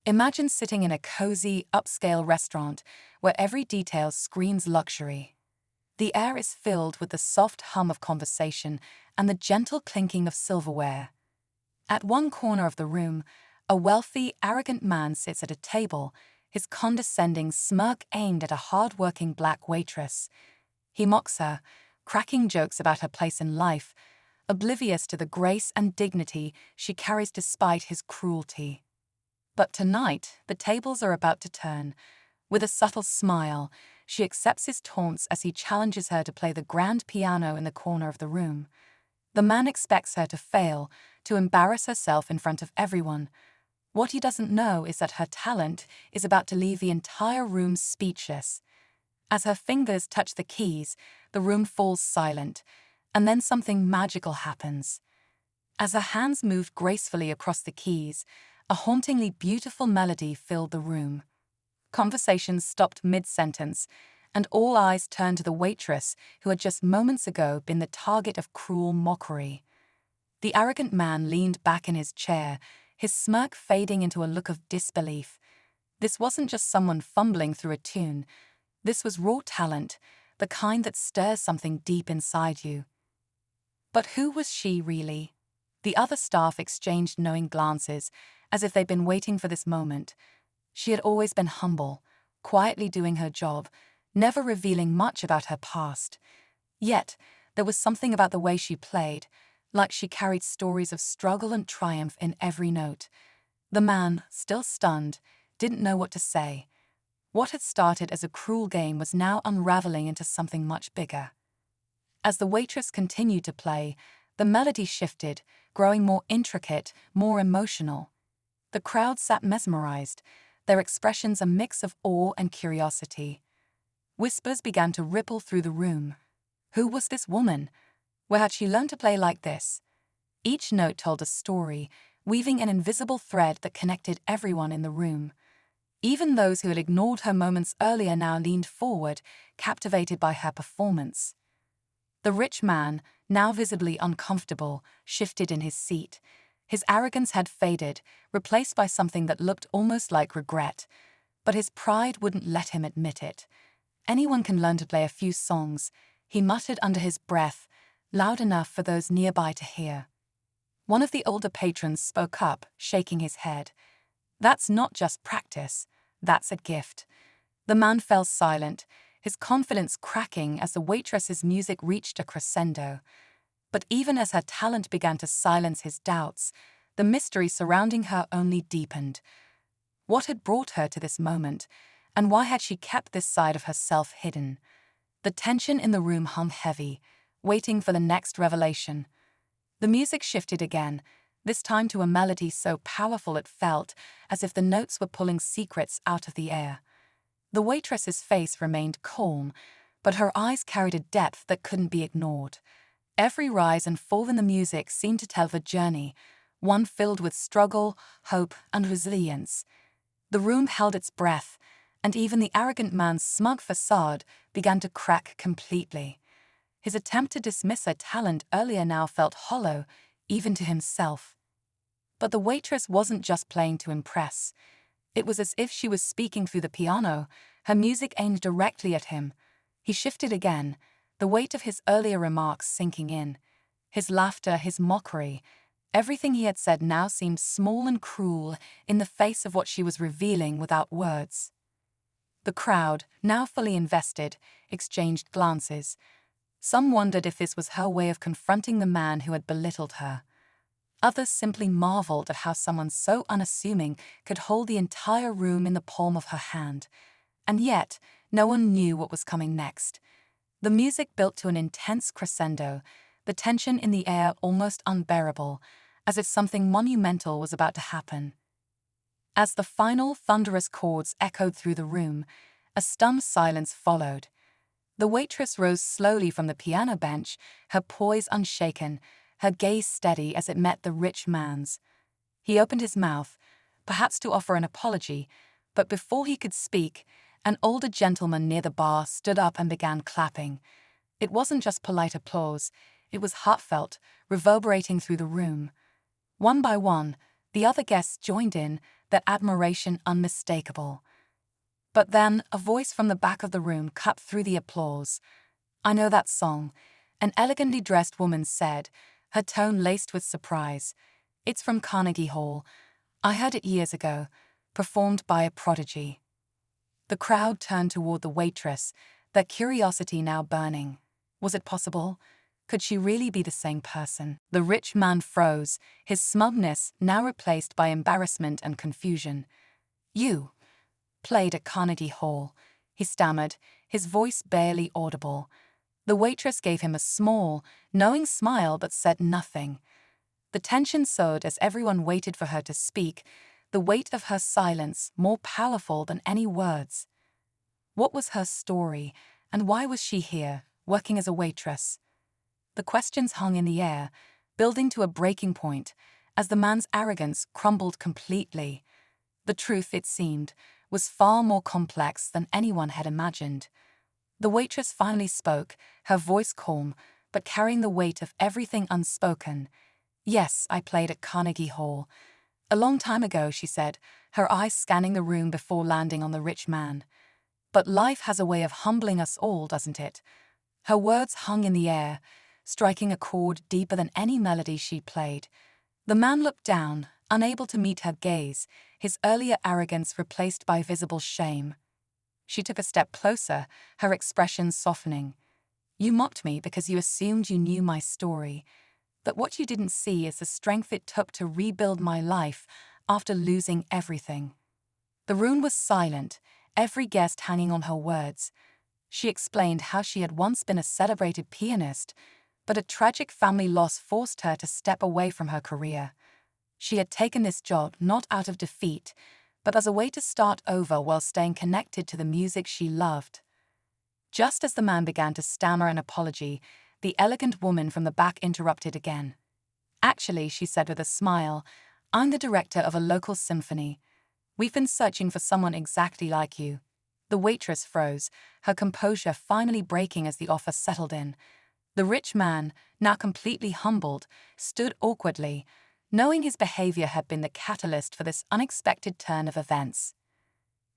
Imagine sitting in a cozy, upscale restaurant where every detail screams luxury. The air is filled with the soft hum of conversation and the gentle clinking of silverware. At one corner of the room, a wealthy, arrogant man sits at a table, his condescending smirk aimed at a hard-working black waitress. He mocks her, cracking jokes about her place in life, oblivious to the grace and dignity she carries despite his cruelty. But tonight, the tables are about to turn. With a subtle smile, she accepts his taunts as he challenges her to play the grand piano in the corner of the room. The man expects her to fail, to embarrass herself in front of everyone. What he doesn't know is that her talent is about to leave the entire room speechless. As her fingers touch the keys, the room falls silent, and then something magical happens. As her hands moved gracefully across the keys, a hauntingly beautiful melody filled the room. Conversations stopped mid-sentence, and all eyes turned to the waitress who had just moments ago been the target of cruel mockery. The arrogant man leaned back in his chair, his smirk fading into a look of disbelief. This wasn't just someone fumbling through a tune. This was raw talent, the kind that stirs something deep inside you. But who was she really? The other staff exchanged knowing glances, as if they'd been waiting for this moment. She had always been humble, quietly doing her job, never revealing much about her past. Yet, there was something about the way she played, like she carried stories of struggle and triumph in every note. The man, still stunned, didn't know what to say. What had started as a cruel game was now unraveling into something much bigger. As the waitress continued to play, the melody shifted, growing more intricate, more emotional. The crowd sat mesmerized, their expressions a mix of awe and curiosity. Whispers began to ripple through the room. Who was this woman? Where had she learned to play like this? Each note told a story, weaving an invisible thread that connected everyone in the room. Even those who had ignored her moments earlier now leaned forward, captivated by her performance. The rich man, now visibly uncomfortable, shifted in his seat. His arrogance had faded, replaced by something that looked almost like regret. But his pride wouldn't let him admit it. Anyone can learn to play a few songs, he muttered under his breath, loud enough for those nearby to hear. One of the older patrons spoke up, shaking his head. That's not just practice, that's a gift. The man fell silent, his confidence cracking as the waitress's music reached a crescendo. But even as her talent began to silence his doubts, the mystery surrounding her only deepened. What had brought her to this moment, and why had she kept this side of herself hidden? The tension in the room hung heavy, waiting for the next revelation. The music shifted again, this time to a melody so powerful it felt as if the notes were pulling secrets out of the air. The waitress's face remained calm, but her eyes carried a depth that couldn't be ignored. Every rise and fall in the music seemed to tell of a journey, one filled with struggle, hope, and resilience. The room held its breath, and even the arrogant man's smug facade began to crack completely. His attempt to dismiss her talent earlier now felt hollow, even to himself. But the waitress wasn't just playing to impress. It was as if she was speaking through the piano, her music aimed directly at him. He shifted again, the weight of his earlier remarks sinking in. His laughter, his mockery, everything he had said now seemed small and cruel in the face of what she was revealing without words. The crowd, now fully invested, exchanged glances. Some wondered if this was her way of confronting the man who had belittled her. Others simply marveled at how someone so unassuming could hold the entire room in the palm of her hand. And yet, no one knew what was coming next. The music built to an intense crescendo, the tension in the air almost unbearable, as if something monumental was about to happen. As the final thunderous chords echoed through the room, a stunned silence followed. The waitress rose slowly from the piano bench, her poise unshaken, her gaze steady as it met the rich man's. He opened his mouth, perhaps to offer an apology, but before he could speak, an older gentleman near the bar stood up and began clapping. It wasn't just polite applause, it was heartfelt, reverberating through the room. One by one, the other guests joined in, their admiration unmistakable. But then, a voice from the back of the room cut through the applause. "I know that song," an elegantly dressed woman said, her tone laced with surprise. "It's from Carnegie Hall. I heard it years ago, performed by a prodigy." The crowd turned toward the waitress, their curiosity now burning. Was it possible? Could she really be the same person? The rich man froze, his smugness now replaced by embarrassment and confusion. "You played at Carnegie Hall," he stammered, his voice barely audible. The waitress gave him a small, knowing smile but said nothing. The tension soared as everyone waited for her to speak, the weight of her silence more powerful than any words. What was her story, and why was she here, working as a waitress? The questions hung in the air, building to a breaking point, as the man's arrogance crumbled completely. The truth, it seemed, was far more complex than anyone had imagined. The waitress finally spoke, her voice calm, but carrying the weight of everything unspoken. "Yes, I played at Carnegie Hall. A long time ago," she said, her eyes scanning the room before landing on the rich man. "But life has a way of humbling us all, doesn't it?" Her words hung in the air, striking a chord deeper than any melody she played. The man looked down, unable to meet her gaze, his earlier arrogance replaced by visible shame. She took a step closer, her expression softening. "You mocked me because you assumed you knew my story. But what you didn't see is the strength it took to rebuild my life after losing everything." The room was silent, every guest hanging on her words. She explained how she had once been a celebrated pianist, but a tragic family loss forced her to step away from her career. She had taken this job not out of defeat, but as a way to start over while staying connected to the music she loved. Just as the man began to stammer an apology, the elegant woman from the back interrupted again. "Actually," she said with a smile, "I'm the director of a local symphony. We've been searching for someone exactly like you." The waitress froze, her composure finally breaking as the offer settled in. The rich man, now completely humbled, stood awkwardly, knowing his behavior had been the catalyst for this unexpected turn of events.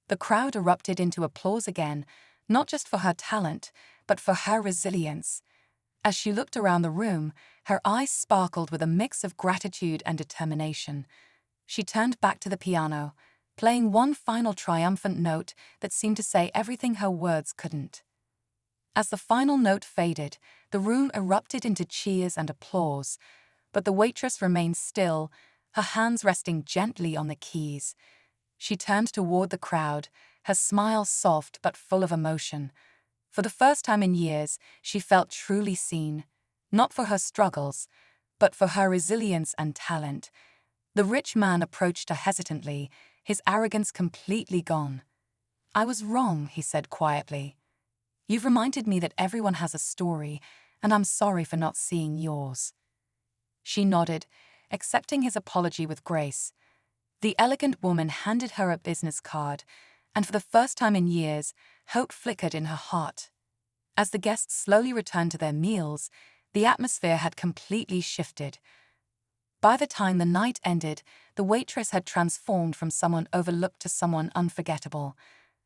The crowd erupted into applause again, not just for her talent, but for her resilience. As she looked around the room, her eyes sparkled with a mix of gratitude and determination. She turned back to the piano, playing one final triumphant note that seemed to say everything her words couldn't. As the final note faded, the room erupted into cheers and applause, but the waitress remained still, her hands resting gently on the keys. She turned toward the crowd, her smile soft but full of emotion. For the first time in years, she felt truly seen, not for her struggles, but for her resilience and talent. The rich man approached her hesitantly, his arrogance completely gone. "I was wrong," he said quietly. "You've reminded me that everyone has a story, and I'm sorry for not seeing yours." She nodded, accepting his apology with grace. The elegant woman handed her a business card, and for the first time in years, hope flickered in her heart. As the guests slowly returned to their meals, the atmosphere had completely shifted. By the time the night ended, the waitress had transformed from someone overlooked to someone unforgettable.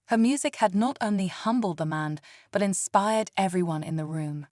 Her music had not only humbled the man, but inspired everyone in the room.